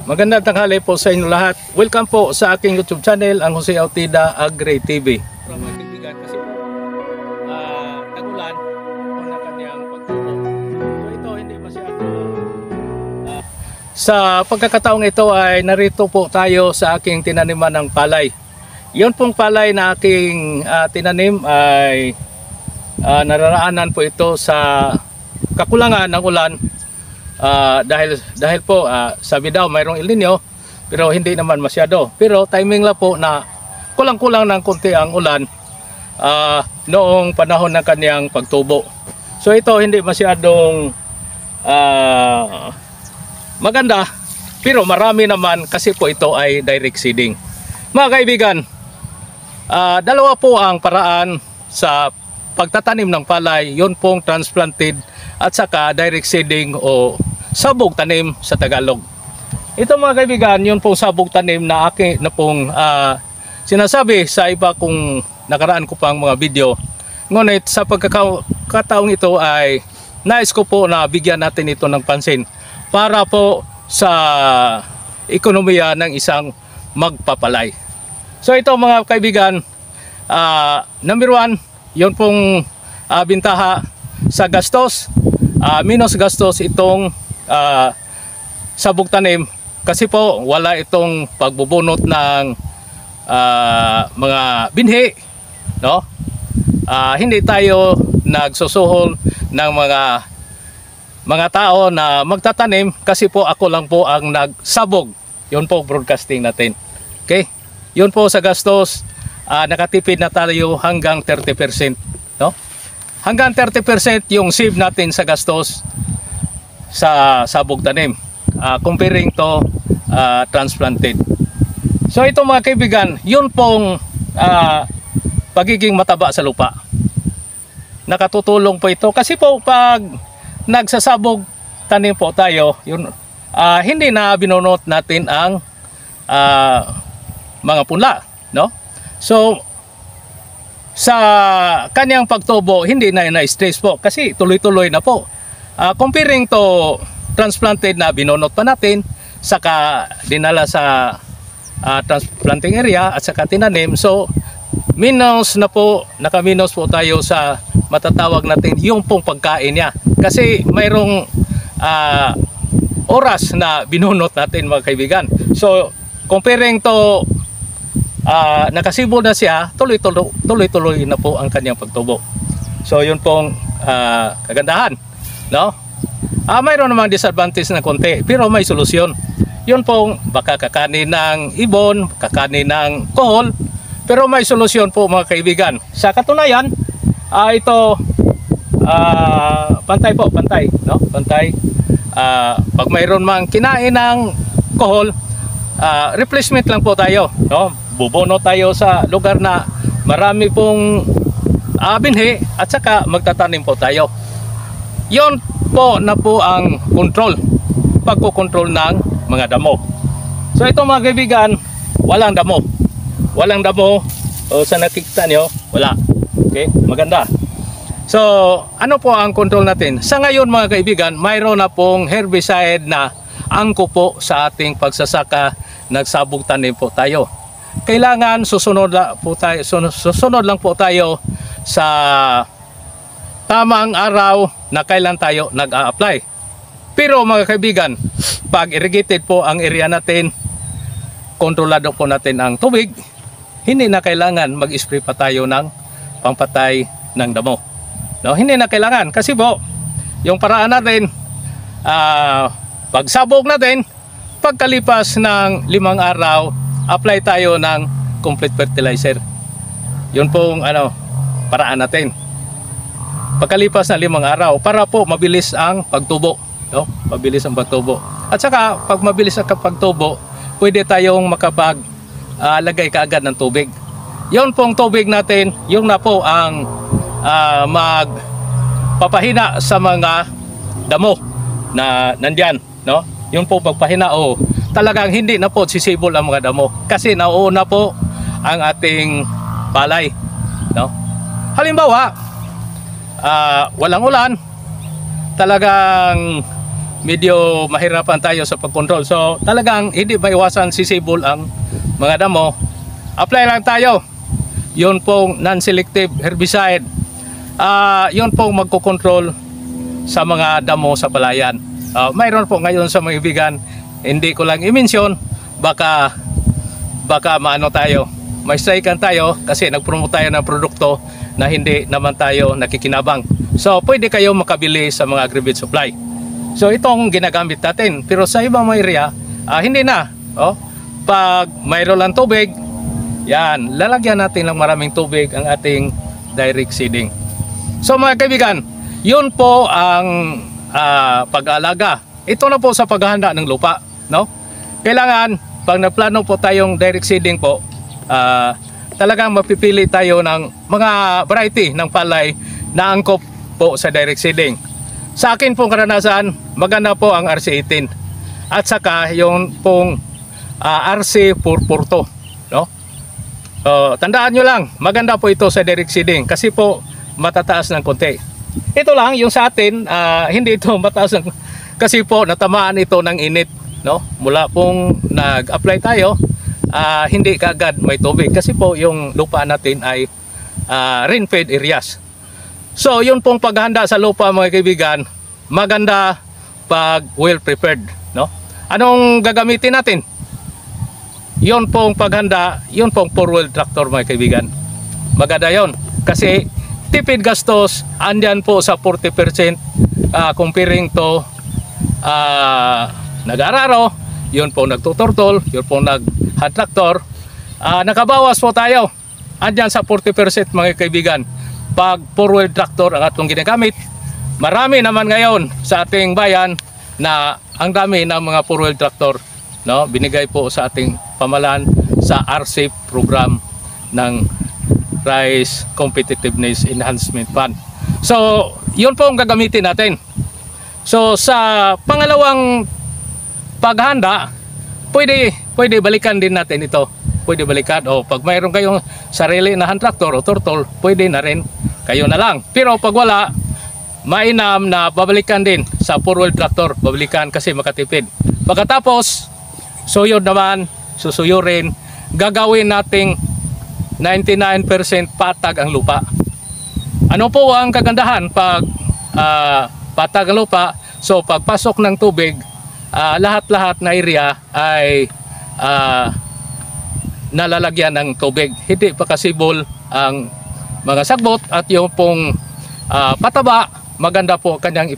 Magandang tanghali po sa inyo lahat. Welcome po sa aking YouTube channel, ang Jose Autida Agri TV. Mga kaibigan, kasi po tag-ulan o na kanyang pagtubo. So ito hindi masyado. Sa pagkakataong ito ay narito po tayo sa aking tinaniman ng palay. Yon pong palay na aking tinanim ay nararaanan po ito sa kakulangan ng ulan. Dahil po sabi daw mayroong El Nino, pero hindi naman masyado, pero timing lang po na kulang-kulang ng konti ang ulan noong panahon ng kanyang pagtubo. So ito hindi masyadong maganda, pero marami naman kasi po ito ay direct seeding. Mga kaibigan, dalawa po ang paraan sa pagtatanim ng palay, yun pong transplanted at saka direct seeding o sabog tanim sa Tagalog. Ito mga kaibigan, yun pong sabog tanim na akin na pong sinasabi sa iba kong nakaraan ko pang mga video. Ngunit sa pagkakataong ito ay nais ko po na bigyan natin ito ng pansin para po sa ekonomiya ng isang magpapalay. So ito mga kaibigan, number 1, yun pong bintaha sa gastos, minus gastos itong sabog tanim kasi po wala itong pagbubunot ng mga binhi, no? Hindi tayo nagsusuhol ng mga tao na magtatanim kasi po ako lang po ang nagsabog. Yun po broadcasting natin. Okay? Yun po sa gastos, nakatipid na tayo hanggang 30%, no? Hanggang 30% yung save natin sa gastos sa sabog tanim, comparing to transplanted. So ito mga kaibigan, yun pong pagiging mataba sa lupa. Nakatutulong po ito kasi po pag nagsasabog tanim po tayo, yun, hindi na binunot natin ang mga punla, no? So sa kanyang pagtubo hindi na na-stress po kasi tuloy-tuloy na po. Comparing to transplanted na binunot pa natin, saka dinala sa transplanting area at saka tinanim. So minus na po, naka-minus po tayo sa matatawag natin yung pong pagkain niya. Kasi mayroong oras na binunot natin mga kaibigan. So comparing to nakasibo na siya, tuloy-tuloy na po ang kanyang pagtubo. So yun pong kagandahan, no? Mayroon namang disadvantage na konti, pero may solusyon. Yun pong baka kakanin ng ibon, kakanin ng kohol, pero may solusyon po mga kaibigan. Sa katunayan, ito pantay po, pantay, no? Pantay. Pag mayroon mang kinain ng kohol, replacement lang po tayo, no? Bubono tayo sa lugar na marami pong binhi at saka magtatanim po tayo. Yon po na po ang control, pagkokontrol ng mga damo. So ito mga kaibigan, walang damo. Walang damo, o sa nakikita nyo, wala. Okay, maganda. So ano po ang control natin? Sa ngayon mga kaibigan, mayroon na pong herbicide na angko po sa ating pagsasaka, nagsabog tanim po tayo. Kailangan susunod lang po tayo sa tamang araw na kailan tayo nag-a-apply. Pero mga kaibigan, pag irrigated po ang area natin, kontrolado po natin ang tubig, hindi na kailangan mag-spray pa tayo ng pampatay ng damo. No, hindi na kailangan kasi po yung paraan natin, pagsabog natin, pagkalipas ng 5 araw, apply tayo ng complete fertilizer. Yun pong paraan natin. Pagkalipas ng 5 araw para po mabilis ang pagtubo, no? Mabilis ang pagtubo. At saka pag mabilis ang pagtubo, pwede tayong lagay kaagad ng tubig. Yun pong tubig natin, yung na po ang magpapahina sa mga damo na nandyan, no? Yun po pagpahina, talagang hindi na po sisibol ang mga damo kasi nauuna po ang ating palay, no? Halimbawa, walang ulan, talagang medyo mahirapan tayo sa pagkontrol. So talagang hindi maiwasan sisibol ang mga damo. Apply lang tayo. Yun pong non-selective herbicide. Yun pong magkokontrol sa mga damo sa palayan. Mayroon po ngayon sa mga kaibigan, hindi ko lang i-mention, baka maano tayo, may strikean tayo kasi nagpromote tayo ng produkto na hindi naman tayo nakikinabang. So pwede kayo makabili sa mga agri-bed supply. So itong ginagamit natin, pero sa ibang mga area, hindi na. Pag mayroon lang tubig, yan, lalagyan natin ng maraming tubig ang ating direct seeding. So mga kaibigan, yun po ang pag-aalaga. Ito na po sa paghahanda ng lupa, no? Kailangan pag naplano po tayong direct seeding po, talagang mapipili tayo ng mga variety ng palay na angkop po sa direct seeding. Sa akin pong karanasan, maganda po ang RC18 at saka yung pong RC442, no? Tandaan nyo lang, maganda po ito sa direct seeding kasi po matataas ng konti. Ito lang yung sa atin, hindi ito mataas ng, kasi po natamaan ito ng init, no? Mula pong nag-apply tayo, hindi kaagad may tubig kasi po yung lupa natin ay rain-fed areas. So yun pong paghahanda sa lupa mga kaibigan, maganda pag well prepared, no? Anong gagamitin natin? Yun pong paghanda, yun pong 4-wheel tractor mga kaibigan. Maganda yun kasi tipid gastos, andyan po sa 40% comparing to nag-araro, yun po nagtutortol, yun po nag-hand tractor, nakabawas po tayo, andyan sa 40% mga kaibigan. Pag 4-wheel tractor ang atong ginagamit, marami naman ngayon sa ating bayan na ang dami ng mga 4-wheel tractor, no? Binigay po sa ating pamahalaan sa RCEP program ng Rice Competitiveness Enhancement Fund. So, yun po ang gagamitin natin. So, sa pangalawang paghanda, pwede balikan din natin ito. Pwede balikan, o pag mayroon kayong sarili na hand tractor o turtle, pwede na rin, kayo na lang. Pero pag wala, mainam na babalikan din sa 4-wheel tractor, babalikan kasi makatipid. Pagkatapos, suyod naman, susuyurin, gagawin nating 99% patag ang lupa. Ano po ang kagandahan pag patag ang lupa? So pagpasok ng tubig, lahat-lahat na area ay nalalagyan ng tubig. Hindi pa kasibol ang mga sagbot at yung pong pataba, maganda po kanyang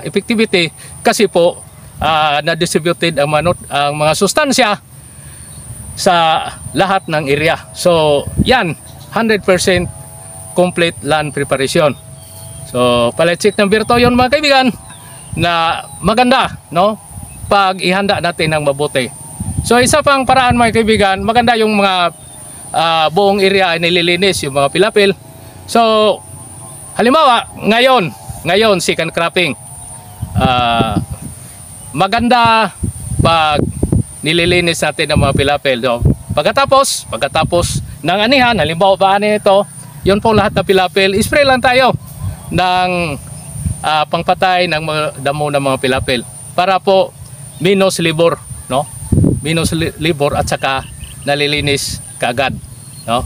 effectivity kasi po na-distributed ang mga sustansya sa lahat ng area. So yan, 100% complete land preparation. So palatsik ng birto yun mga kaibigan na maganda, no? Pag ihanda natin ng mabuti. So isa pang paraan mga kaibigan, maganda yung mga buong area ay nililinis, yung mga pilapil. So halimbawa ngayon second cropping, maganda pag nililinis natin ang mga pilapil. So, pagkatapos ng anihan, halimbawa ba ito, yun pong lahat na pilapil, spray lang tayo ng pangpatay ng mga damo ng mga pilapil para po minus labor, no? Minus labor at saka nalilinis kaagad, no?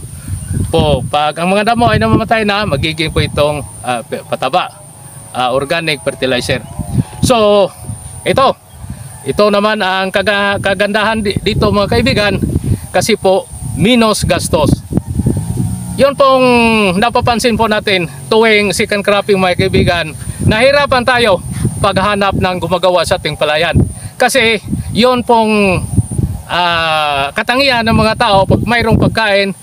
Po, pag ang mga damo ay namamatay na, magiging po itong pataba, organic fertilizer. So, ito naman ang kagandahan dito mga kaibigan kasi po minus gastos. Yun pong napapansin po natin tuwing second cropping mga kaibigan, nahirapan tayo paghanap ng gumagawa sa ating palayan. Kasi yun pong katangian ng mga tao, pag mayroong pagkain,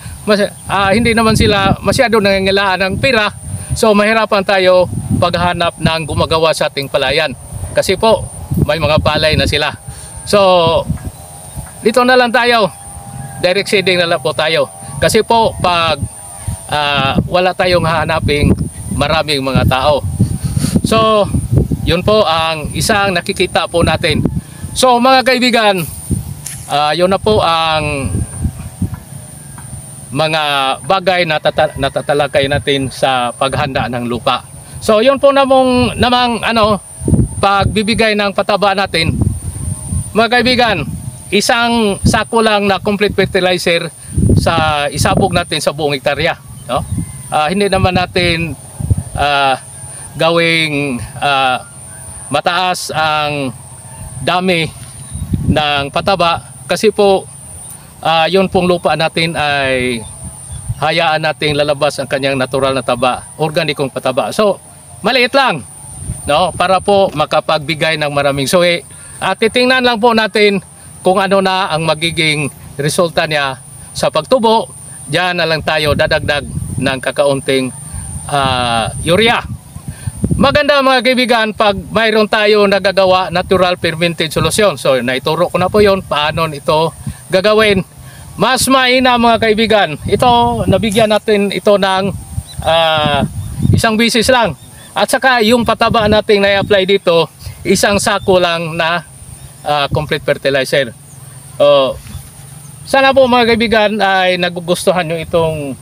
hindi naman sila masyado nangangailangan ng pera. So mahirapan tayo paghanap ng gumagawa sa ating palayan. Kasi po may mga palay na sila. So dito na lang tayo, direct seeding na lang po tayo. Kasi po pag wala tayong hahanaping maraming mga tao. So yun po ang isang nakikita po natin. So mga kaibigan, yun na po ang mga bagay na natatalakay natin sa paghanda ng lupa. So yun po namang pagbibigay ng pataba natin, mga kaibigan, isang sako lang na complete fertilizer sa isabog natin sa buong hektarya, no? Hindi naman natin gawing mataas ang dami ng pataba kasi po yun pong lupa natin ay hayaan nating lalabas ang kanyang natural na taba, organikong pataba. So maliit lang, no, para po makapagbigay ng maraming suhi. At titingnan lang po natin kung ano na ang magiging resulta niya sa pagtubo. Diyan na lang tayo dadagdag ng kakaunting urea. Maganda mga kaibigan pag mayroon tayo nagagawa natural fermented solution. So naituro ko na po yon paano ito gagawin. Mas maina mga kaibigan. Ito, nabigyan natin ito ng isang bisis lang. At saka yung pataba natin na i-apply dito, isang sako lang na complete fertilizer. Sana po mga kaibigan ay nagugustuhan nyo itong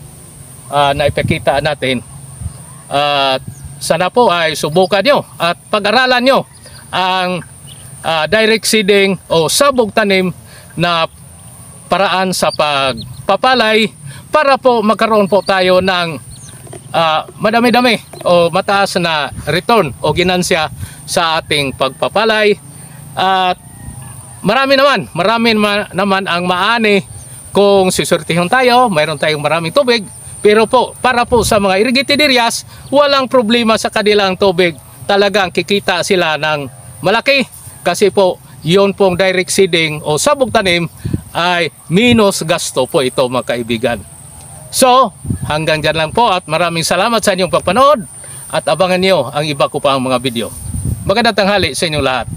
naipakita natin. Sana po ay subukan nyo at pag-aralan nyo ang direct seeding o sabog tanim na paraan sa pagpapalay para po magkaroon po tayo ng madami-dami o mataas na return o ginansya sa ating pagpapalay. At marami naman ang maani kung sisurtihon tayo, mayroon tayong maraming tubig. Pero po, para po sa mga irrigated areas, walang problema sa kanilang tubig. Talagang kikita sila ng malaki kasi po yun pong direct seeding o sabog tanim ay minus gasto po ito mga kaibigan. So, hanggang dyan lang po at maraming salamat sa inyong pagpanood at abangan nyo ang iba ko pang mga video. Magandang tanghali sa inyong lahat.